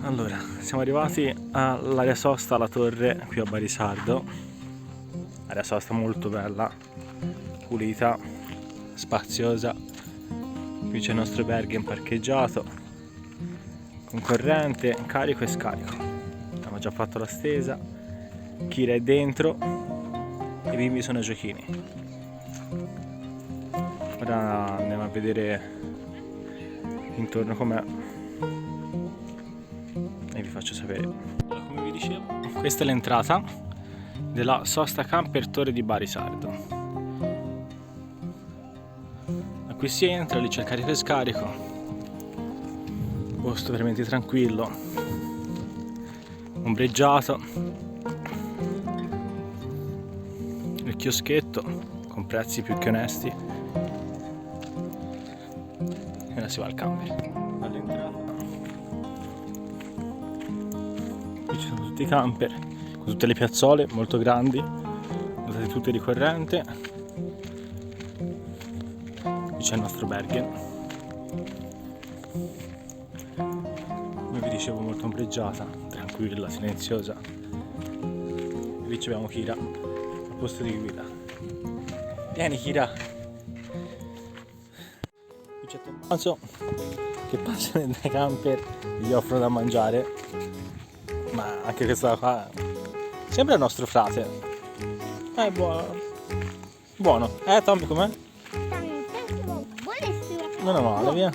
Allora, siamo arrivati all'area sosta, alla torre qui a Barisardo. Area sosta molto bella, pulita, spaziosa. Qui c'è il nostro Bergen parcheggiato, con corrente, carico e scarico. Abbiamo già fatto la stesa, Kira è dentro e i bimbi sono ai giochini. Ora andiamo a vedere intorno com'è e vi faccio sapere. Allora, come vi dicevo, questa è l'entrata della sosta camper Torre di Barisardo. Da qui si entra, lì c'è il carico e scarico, posto veramente tranquillo, ombreggiato, il chioschetto con prezzi più che onesti e ora si va al camper. All'entrata qui ci sono tutti i camper con tutte le piazzole molto grandi, date tutte di corrente. Qui c'è il nostro Bergen, come vi dicevo, molto ombreggiata, tranquilla, silenziosa. E lì abbiamo Kira al posto di guida. Vieni Kira! Qui c'è Tommaso che passa dai camper, gli offrono da mangiare, ma anche questa qua sembra il nostro frate. È buono. Buono. Tommy com'è? Buonissimo. Non è male, via.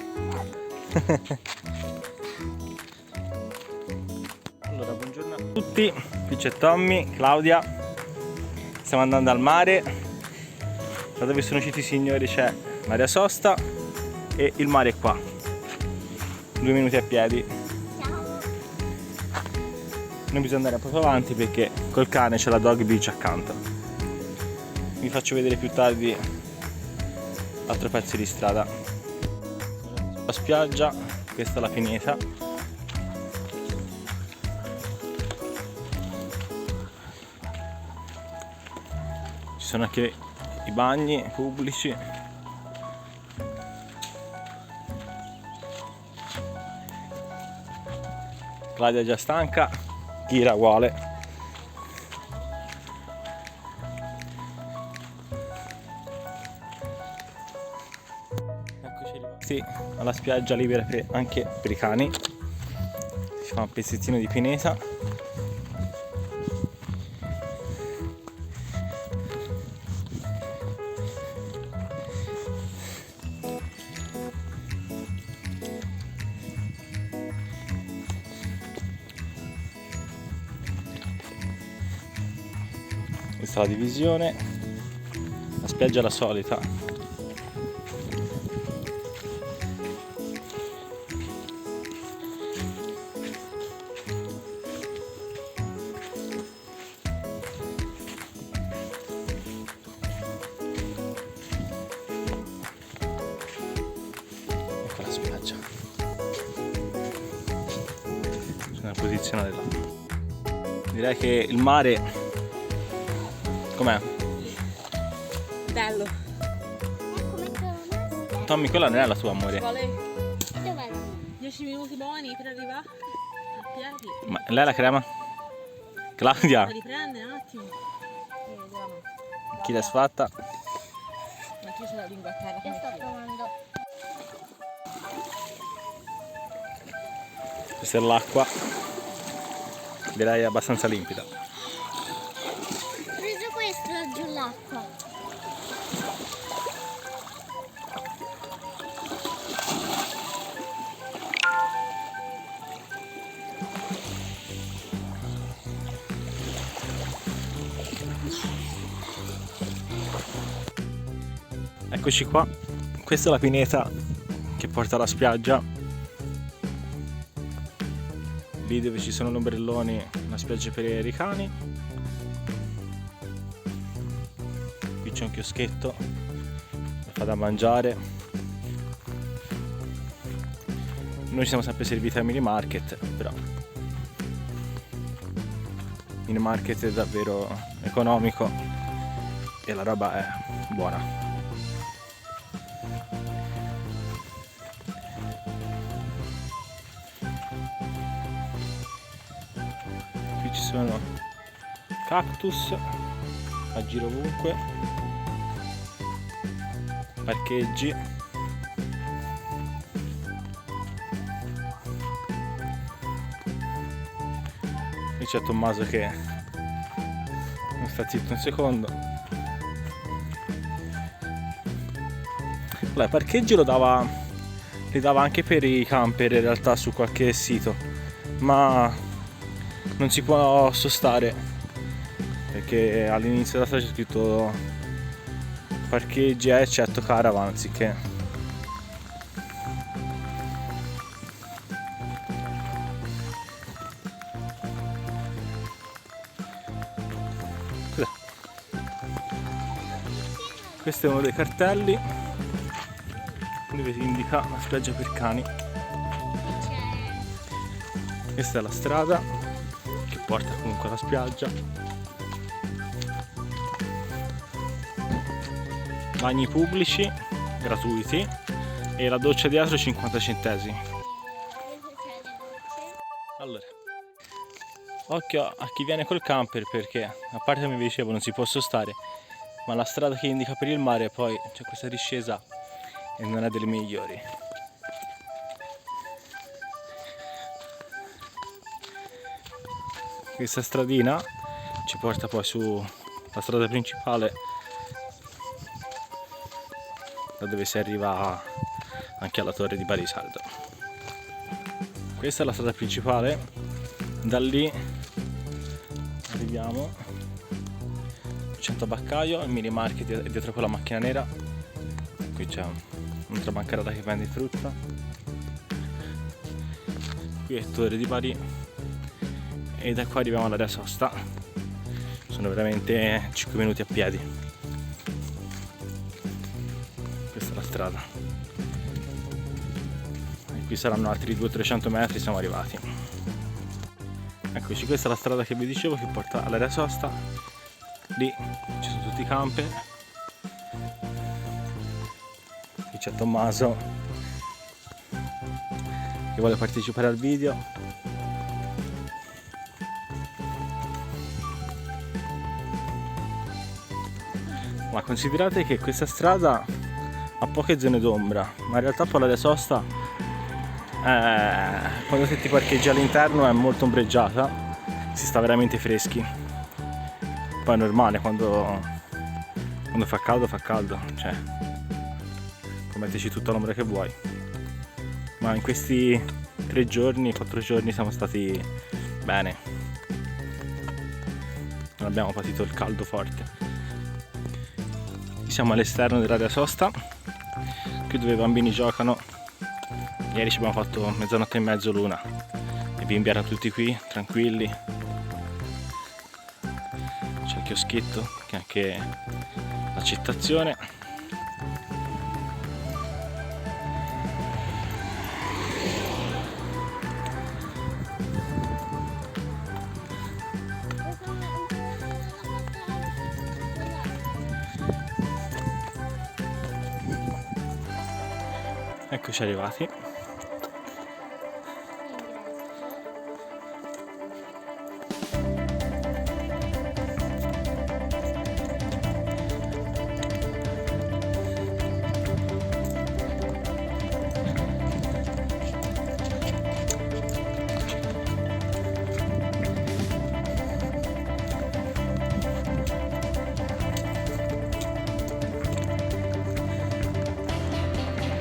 Allora, buongiorno a tutti. Qui c'è Tommy, Claudia. Stiamo andando al mare. Da dove sono usciti i signori c'è l'area sosta e il mare è qua. 2 minuti a piedi. Ciao. Noi bisogna andare un po' avanti perché col cane c'è la dog beach accanto. Vi faccio vedere più tardi altri pezzi di strada. La spiaggia, questa è la pineta. Ci sono anche i bagni pubblici. Claudia è già stanca, Kira uguale. Eccoci arrivati alla spiaggia libera anche per i cani. Si fa un pezzettino di pineta. Questa è la divisione. La spiaggia è la solita. Ecco la spiaggia. Sono posizionata là. Direi che il mare com'è? Bello. Come torna? Tommy, quella non è la tua, amore. Quale? Dov'è? 10 minuti buoni per arrivare a piedi. Ma lei è la crema? Claudia, Ma riprende un attimo. chi l'ha sfatta? Ma chi c'è la lingua a terra Che come sto chi? provando? Questa è l'acqua. Direi abbastanza limpida. Ho preso questo laggiù l'acqua. Eccoci qua. Questa è la pineta che porta alla spiaggia. Lì dove ci sono gli ombrelloni, una spiaggia per i cani. Qui c'è un chioschetto, fa da mangiare. Noi siamo sempre serviti al mini market, però il mini market è davvero economico e la roba è buona. sono cactus a giro ovunque, parcheggi. Qui c'è Tommaso che non sta zitto un secondo. Allora, il parcheggio li dava anche per i camper in realtà su qualche sito, ma non si può sostare perché all'inizio della strada c'è scritto parcheggi eccetto caravan anziché. Cos'è? Questo è uno dei cartelli dove si indica la spiaggia per cani. Questa è la strada che porta comunque alla spiaggia. Bagni pubblici gratuiti e la doccia dietro 50 centesimi. Allora, occhio a chi viene col camper perché a parte come vi dicevo non si può sostare, ma la strada che indica per il mare poi c'è questa discesa e non è delle migliori. Questa stradina ci porta poi sulla strada principale da dove si arriva anche alla torre di Barisaldo. Questa è la strada principale, da lì arriviamo c'è un tabaccaio, il mini market dietro quella macchina nera. Qui c'è un'altra bancarella che vende frutta. Qui è Torre di Bari e da qua arriviamo all'area sosta. Sono veramente 5 minuti a piedi. Questa è la strada. E qui saranno altri 200-300 metri, siamo arrivati. Eccoci, questa è la strada che vi dicevo che porta all'area sosta. Lì ci sono tutti i camper. Qui c'è Tommaso che vuole partecipare al video. Ma considerate che questa strada ha poche zone d'ombra, ma in realtà poi l'area sosta quando ti parcheggi all'interno è molto ombreggiata, si sta veramente freschi. Poi è normale, quando fa caldo, cioè puoi metterci tutta l'ombra che vuoi. Ma in questi 4 giorni siamo stati bene, non abbiamo patito il caldo forte. Siamo all'esterno dell'area sosta, qui dove i bambini giocano. Ieri ci abbiamo fatto mezzanotte e mezzo l'una, i bimbi erano tutti qui, tranquilli. C'è il chioschetto, che è anche l'accettazione. Eccoci arrivati.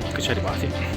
Eccoci arrivati.